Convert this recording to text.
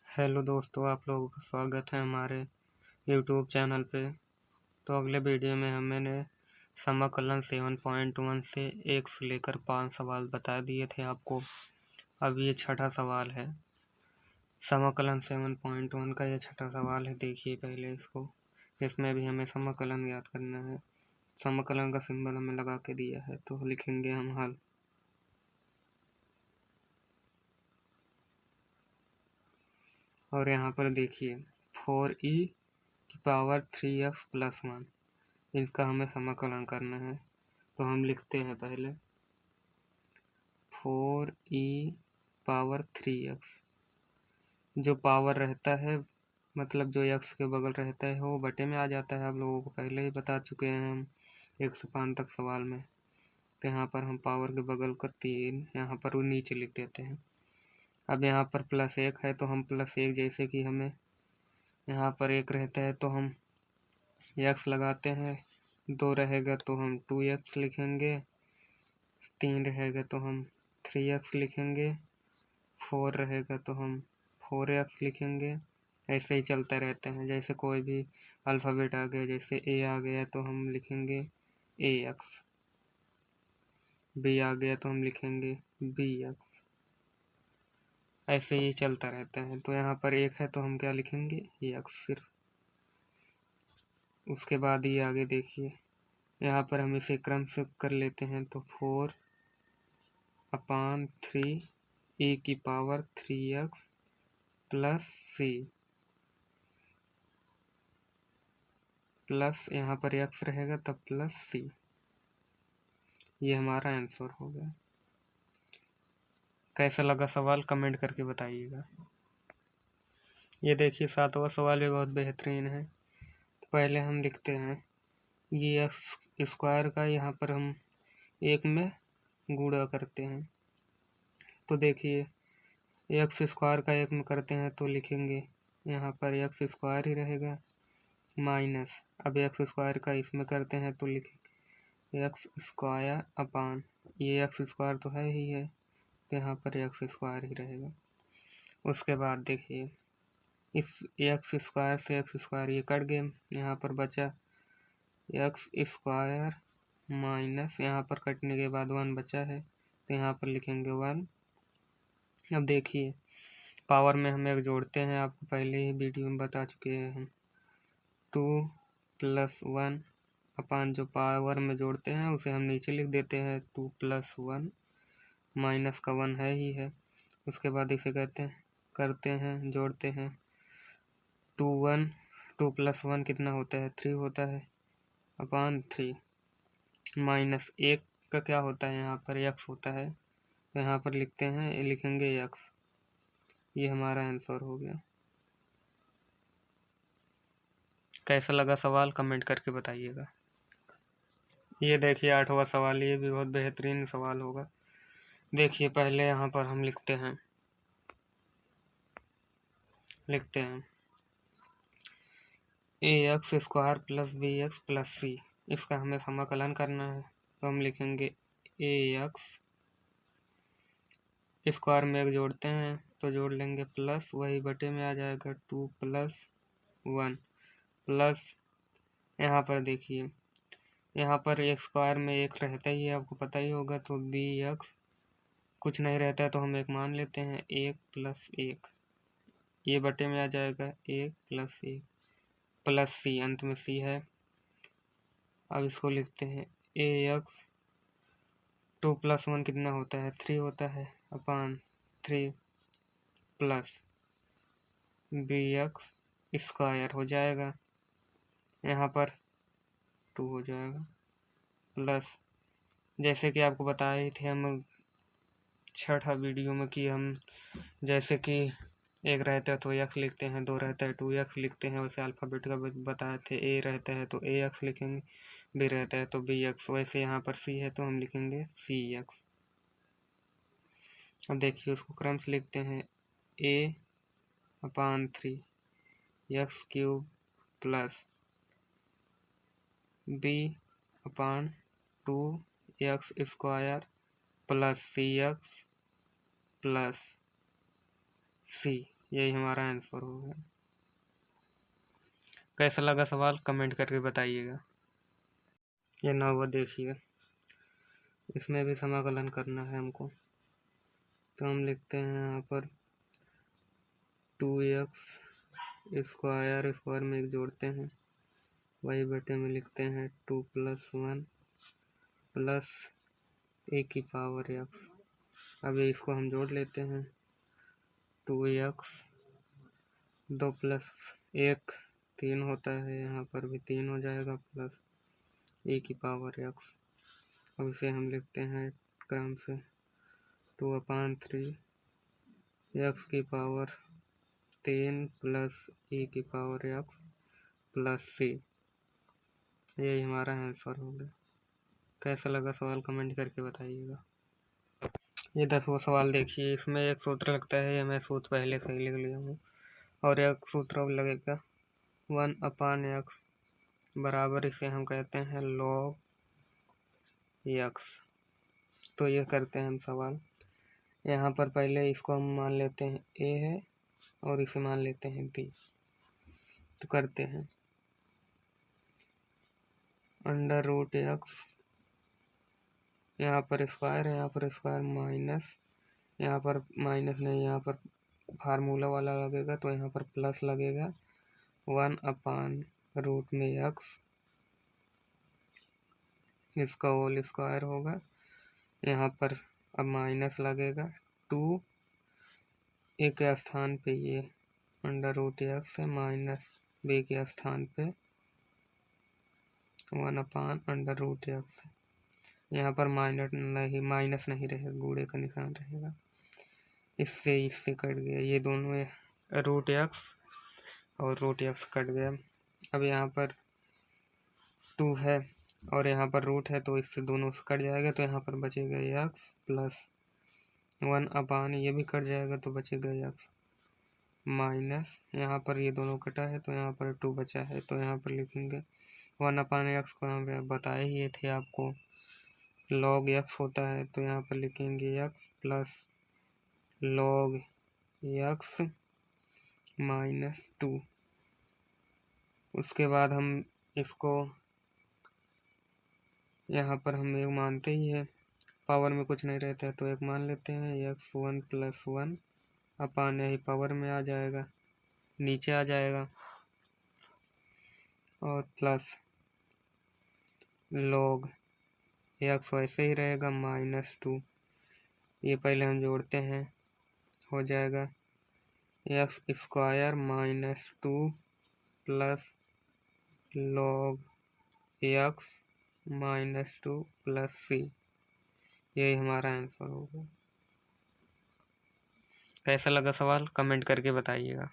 Hello दोस्तों, आप लोगों का स्वागत है हमारे यूट्यूब चैनल पे। तो अगले वीडियो में हमने समाकलन 7.1 से 1 से लेकर 5 सवाल बता दिए थे आपको। अब ये छठा सवाल है। समाकलन 7.1 का ये छठा सवाल है। देखिए पहले इसको। इसमें भी हमें समाकलन याद करना है। समाकलन का सिंबल हमें लगा के दिया है, तो लिखेंगे हम हल। और यहाँ पर देखिए 4e की पावर 3x + 1, इसका हमें समाकलन करना है। तो हम लिखते हैं पहले 4e पावर 3x। जो पावर रहता है मतलब जो x के बगल रहता है वो बटे में आ जाता है। आप लोगों को पहले ही बता चुके हैं हम 1 से 5 तक सवाल में। तो यहाँ पर हम पावर के बगल का 3 यहाँ पर वो नीचे लिख देते हैं। अब यहाँ पर +1 है तो हम +1, जैसे कि हमें यहाँ पर 1 रहता है तो हम x लगाते हैं। 2 रहेगा तो हम 2x लिखेंगे। 3 रहेगा तो हम 3x लिखेंगे। 4 रहेगा तो हम 4x लिखेंगे। ऐसे ही चलता रहता है। जैसे कोई भी अल्फ़ाबेट आ गया, जैसे a आ गया तो हम लिखेंगे ax, b आ गया तो हम लिखेंगे bx। ऐसे ही चलता रहता है। तो यहाँ पर 1 है तो हम क्या लिखेंगे x सिर्फ। उसके बाद ये आगे देखिए, यहाँ पर हम इसे क्रम से कर लेते हैं। तो 4/3 e की पावर 3x + c प्लस यहाँ पर x रहेगा तब +c। ये हमारा आंसर हो गया। कैसा लगा सवाल कमेंट करके बताइएगा। ये देखिए 7वां सवाल भी बहुत बेहतरीन है। तो पहले हम लिखते हैं ये x² का यहाँ पर हम 1 में गुणा करते हैं। तो देखिए x² का 1 में करते हैं तो लिखेंगे यहाँ पर x² ही रहेगा माइनस। अब x² का इसमें करते हैं तो लिखेंगे x²/, ये x² तो है ही है तो यहाँ पर x² ही रहेगा। उसके बाद देखिए इस x² से x² ये कट गए, यहाँ पर बचा x² माइनस, यहाँ पर कटने के बाद 1 बचा है तो यहाँ पर लिखेंगे 1। अब देखिए पावर में हम एक जोड़ते हैं, आपको पहले ही वीडियो में बता चुके हैं हम। 2 + 1 जो पावर में जोड़ते हैं उसे हम नीचे लिख देते हैं 2 + 1, माइनस का 1 है ही है। उसके बाद इसे करते हैं जोड़ते हैं 2 + 1 कितना होता है 3 होता है /3, माइनस 1 का क्या होता है यहाँ पर x होता है तो यहाँ पर लिखेंगे x। ये हमारा आंसर हो गया। कैसा लगा सवाल कमेंट करके बताइएगा। ये देखिए 8वां सवाल, ये भी बहुत बेहतरीन सवाल होगा। देखिए पहले यहाँ पर हम लिखते हैं ax² + bx + c, इसका हमें समाकलन करना है। तो हम लिखेंगे ax स्क्वायर में एक जोड़ते हैं तो जोड़ लेंगे प्लस, वही बटे में आ जाएगा 2 + 1 प्लस, यहाँ पर देखिए यहाँ पर x² में 1 रहता ही है, आपको पता ही होगा। तो bx कुछ नहीं रहता है तो हम 1 मान लेते हैं, 1 + 1 ये बटे में आ जाएगा 1 + 1 प्लस c, अंत में c है। अब इसको लिखते हैं ax 2 + 1 कितना होता है 3 होता है /3 प्लस bx² हो जाएगा, यहाँ पर 2 हो जाएगा प्लस, जैसे कि आपको बताए थे हम छठा वीडियो में कि हम जैसे कि 1 रहता है तो x लिखते हैं, 2 रहता है 2x लिखते हैं। वैसे अल्फ़ाबेट का बताए थे, a रहता है तो ax लिखेंगे, b रहता है तो bx। वैसे यहाँ पर c है तो हम लिखेंगे cx। अब देखिए उसको क्रम से लिखते हैं a/3 x³ plus b/2 x² plus cx plus c। यही हमारा आंसर हो गया। कैसा लगा सवाल कमेंट करके बताइएगा। ये 9वां देखिए, इसमें भी समाकलन करना है हमको, तो हम लिखते हैं यहाँ पर 2x स्क्वायर में एक जोड़ते हैं, वही बटे में लिखते हैं 2 + 1 प्लस a की पावर x। अब इसको हम जोड़ लेते हैं, 2x 2 + 1 3 होता है, यहाँ पर भी 3 हो जाएगा, प्लस a की पावर x। अब इसे हम लिखते हैं क्रम से 2/3 x की पावर 3 प्लस a की पावर x प्लस c। यही हमारा आंसर हो गया। कैसा लगा सवाल कमेंट करके बताइएगा। ये 10वां सवाल देखिए, इसमें एक सूत्र लगता है, ये मैं सूत्र पहले से ही लिख लिया हूँ, और एक सूत्र अब लगेगा 1/x बराबर, इसे हम कहते हैं log x। तो ये करते हैं हम सवाल। यहाँ पर पहले इसको हम मान लेते हैं a है और इसे मान लेते हैं b। तो करते हैं √x, यहाँ पर स्क्वायर है, यहाँ पर स्क्वायर माइनस, यहाँ पर माइनस नहीं, यहाँ पर फार्मूला वाला लगेगा तो यहाँ पर प्लस लगेगा 1/√x, इसका होल स्क्वायर होगा। यहाँ पर अब माइनस लगेगा 2 a के स्थान पे ये √x है, माइनस b के स्थान पे 1/√x। यहाँ पर माइनस नहीं रहेगा, गुणे का निशान रहेगा, इससे कट गया, ये दोनों √x और √x कट गया। अब यहाँ पर 2 है और यहाँ पर रूट है, तो इससे दोनों से कट जाएगा, तो यहाँ पर बचेगा x प्लस 1/, ये भी कट जाएगा तो बचेगा x माइनस, यहाँ पर ये दोनों कटा है तो यहाँ पर 2 बचा है, तो यहाँ पर लिखेंगे 1/x को हम बताए ही थे आपको log x होता है, तो यहाँ पर लिखेंगे x plus log x minus 2। उसके बाद हम इसको यहाँ पर हम एक मानते ही है, पावर में कुछ नहीं रहता है तो एक मान लेते हैं, x1 + 1 यही पावर में आ जाएगा, नीचे आ जाएगा, और प्लस log x वैसे ही रहेगा -2। ये पहले हम जोड़ते हैं, हो जाएगा x² -2 plus log x -2 plus c। यही हमारा आंसर होगा। कैसा लगा सवाल कमेंट करके बताइएगा।